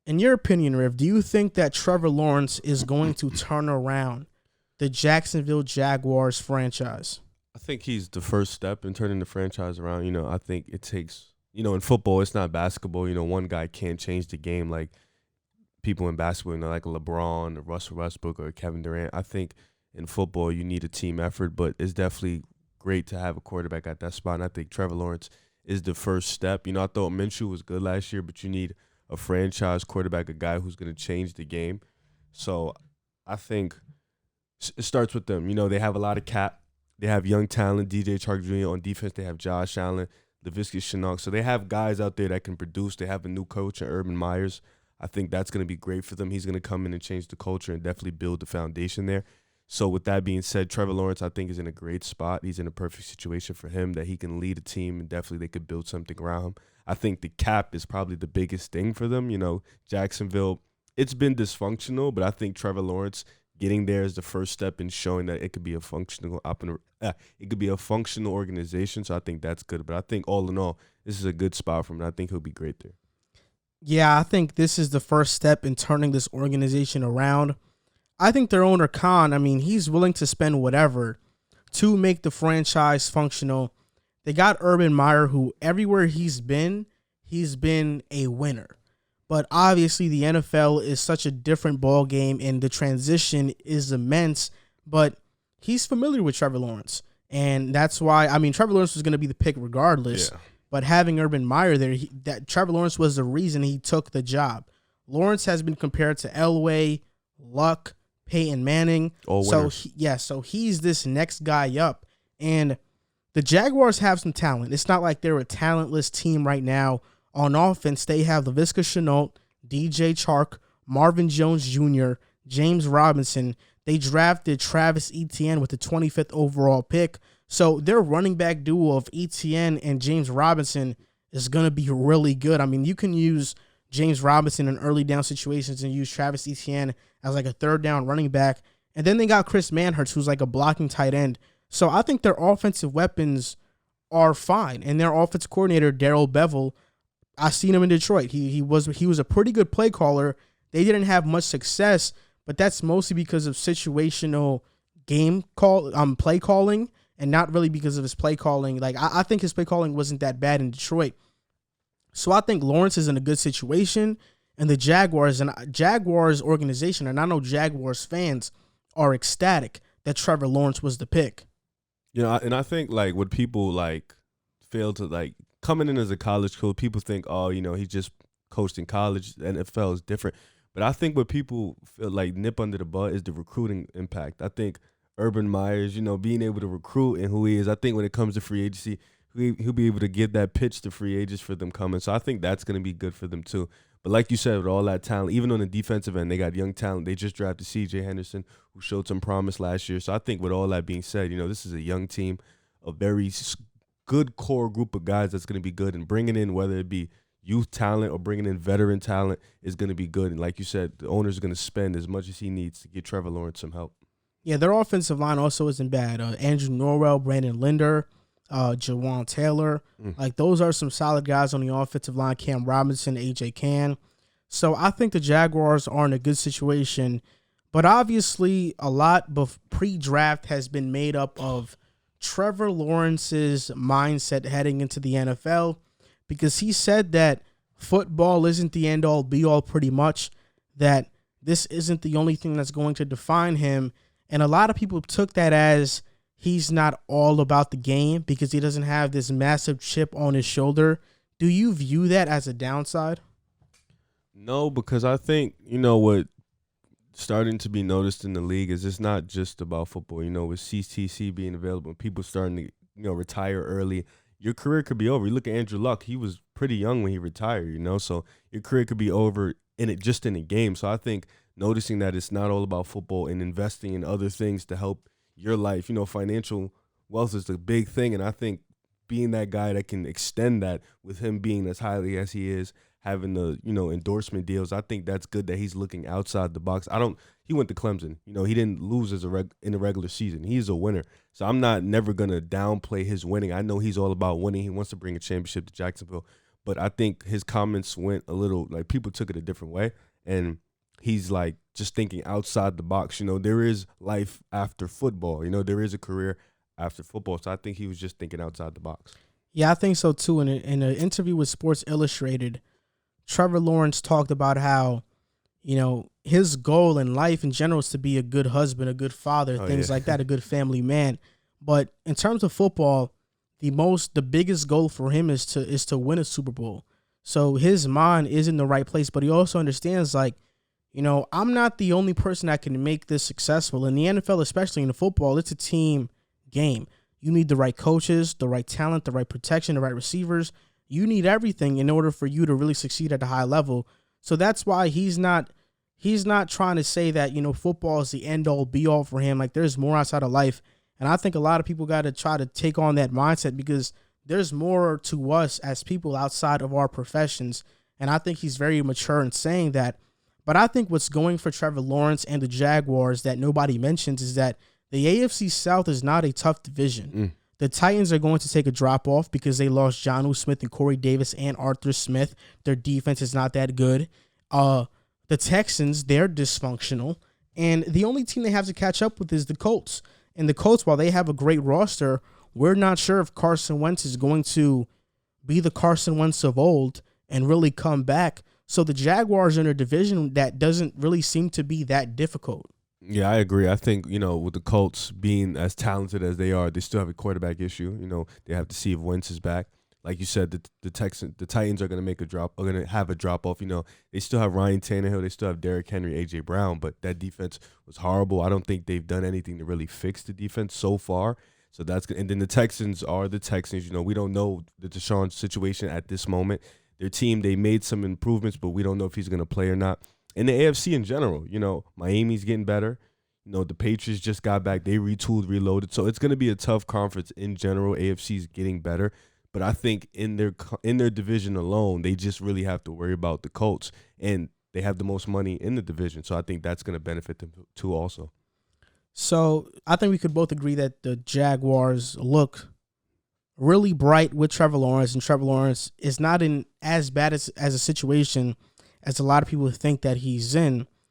In your opinion, Riv, do you think that Trevor Lawrence is going to turn around the Jacksonville Jaguars franchise? I think he's the first step in turning the franchise around. I think it takes, in football, it's not basketball. One guy can't change the game like people in basketball, like LeBron or Russell Westbrook or Kevin Durant. I think in football, you need a team effort, but it's definitely great to have a quarterback at that spot. And I think Trevor Lawrence is the first step. I thought Minshew was good last year, but you need a franchise quarterback, a guy who's going to change the game. So I think it starts with them. They have a lot of cap. They have young talent, DJ Chark Jr. On defense. They have Josh Allen, Laviska Shenault. So they have guys out there that can produce. They have a new coach, Urban Myers. I think that's going to be great for them. He's going to come in and change the culture and definitely build the foundation there. So with that being said, Trevor Lawrence, I think, is in a great spot. He's in a perfect situation for him that he can lead a team, and definitely they could build something around him. I think the cap is probably the biggest thing for them. Jacksonville, it's been dysfunctional, but I think Trevor Lawrence getting there is the first step in showing that it could be a functional organization. So I think that's good. But I think all in all, this is a good spot for him, and I think he'll be great there. Yeah, I think this is the first step in turning this organization around. I think their owner, Khan, he's willing to spend whatever to make the franchise functional. They got Urban Meyer, who everywhere he's been a winner. But obviously the NFL is such a different ball game, and the transition is immense. But he's familiar with Trevor Lawrence, and that's why, Trevor Lawrence was going to be the pick regardless. Yeah. But having Urban Meyer there, that Trevor Lawrence was the reason he took the job. Lawrence has been compared to Elway, Luck, Peyton Manning. All winners. So he's this next guy up. And the Jaguars have some talent. It's not like they're a talentless team right now. On offense, they have Laviska Shenault, DJ Chark, Marvin Jones Jr., James Robinson. They drafted Travis Etienne with the 25th overall pick. So their running back duo of Etienne and James Robinson is going to be really good. You can use James Robinson in early down situations and use Travis Etienne as like a third down running back. And then they got Chris Manhertz, who's like a blocking tight end. So I think their offensive weapons are fine. And their offensive coordinator, Darrell Bevell, I've seen him in Detroit. He was a pretty good play caller. They didn't have much success, but that's mostly because of situational play calling, and not really because of his play calling. Like I think his play calling wasn't that bad in Detroit. So I think Lawrence is in a good situation, and the Jaguars organization, and I know Jaguars fans are ecstatic that Trevor Lawrence was the pick. And I think like what people like fail to like coming in as a college coach, people think, he just coached in college. The NFL is different. But I think what people feel like nip under the bud is the recruiting impact. I think Urban Myers, being able to recruit and who he is, I think when it comes to free agency, he'll be able to give that pitch to free agents for them coming. So I think that's going to be good for them too. But like you said, with all that talent, even on the defensive end, they got young talent. They just drafted C.J. Henderson, who showed some promise last year. So I think with all that being said, this is a young team, a very good core group of guys that's going to be good. And bringing in, whether it be youth talent or bringing in veteran talent, is going to be good. And like you said, the owner's going to spend as much as he needs to get Trevor Lawrence some help. Yeah, their offensive line also isn't bad. Andrew Norwell, Brandon Linder, Jawan Taylor. Like, those are some solid guys on the offensive line. Cam Robinson, A.J. Cann. So I think the Jaguars are in a good situation. But obviously, a lot of pre-draft has been made up of Trevor Lawrence's mindset heading into the NFL, because he said that football isn't the end-all, be-all pretty much, that this isn't the only thing that's going to define him. And a lot of people took that as he's not all about the game because he doesn't have this massive chip on his shoulder. Do you view that as a downside? No, because I think, what starting to be noticed in the league is it's not just about football. With CTC being available, people starting to, retire early, your career could be over. You look at Andrew Luck, he was pretty young when he retired, so your career could be over in a game. So I think noticing that it's not all about football and investing in other things to help your life. Financial wealth is the big thing, and I think being that guy that can extend that with him being as highly as he is, having the, endorsement deals, I think that's good that he's looking outside the box. He went to Clemson. He didn't lose in the regular season. He's a winner. So I'm never going to downplay his winning. I know he's all about winning. He wants to bring a championship to Jacksonville. But I think his comments went a little, like, people took it a different way. And he's, like, just thinking outside the box. You know, there is life after football. You know, there is a career after football. So I think he was just thinking outside the box. Yeah, I think so too. In an interview with Sports Illustrated, Trevor Lawrence talked about how, you know, his goal in life in general is to be a good husband, a good father, things like that, a good family man. But in terms of football, the biggest goal for him is to win a Super Bowl. So his mind is in the right place, but he also understands, like, you know, I'm not the only person that can make this successful. In the NFL, especially in the football, it's a team game. You need the right coaches, the right talent, the right protection, the right receivers. You need everything in order for you to really succeed at a high level. So that's why he's not trying to say that, you know, football is the end all be all for him. Like, there's more outside of life. And I think a lot of people got to try to take on that mindset, because there's more to us as people outside of our professions. And I think he's very mature in saying that. But I think what's going for Trevor Lawrence and the Jaguars that nobody mentions is that the AFC South is not a tough division. The Titans are going to take a drop off because they lost Jonnu Smith and Corey Davis and Arthur Smith. Their defense is not that good. The Texans, they're dysfunctional. And the only team they have to catch up with is the Colts. And the Colts, while they have a great roster, we're not sure if Carson Wentz is going to be the Carson Wentz of old and really come back. So the Jaguars are in a division that doesn't really seem to be that difficult. Yeah, I agree. I think, you know, with the Colts being as talented as they are, they still have a quarterback issue. You know, they have to see if Wentz is back. Like you said, the Titans are going to have a drop off. You know, they still have Ryan Tannehill, they still have Derrick Henry, AJ Brown, but that defense was horrible. I don't think they've done anything to really fix the defense so far. So that's good. And then the Texans are the Texans. You know, we don't know the Deshaun situation at this moment. Their team, they made some improvements, but we don't know if he's going to play or not. And the AFC in general, you know, Miami's getting better. You know, the Patriots just got back. They retooled, reloaded. So it's going to be a tough conference in general. AFC's getting better. But I think in their division alone, they just really have to worry about the Colts. And they have the most money in the division. So I think that's going to benefit them too also. So I think we could both agree that the Jaguars look really bright with Trevor Lawrence. And Trevor Lawrence is not in as bad as a situation as a lot of people think that he's in.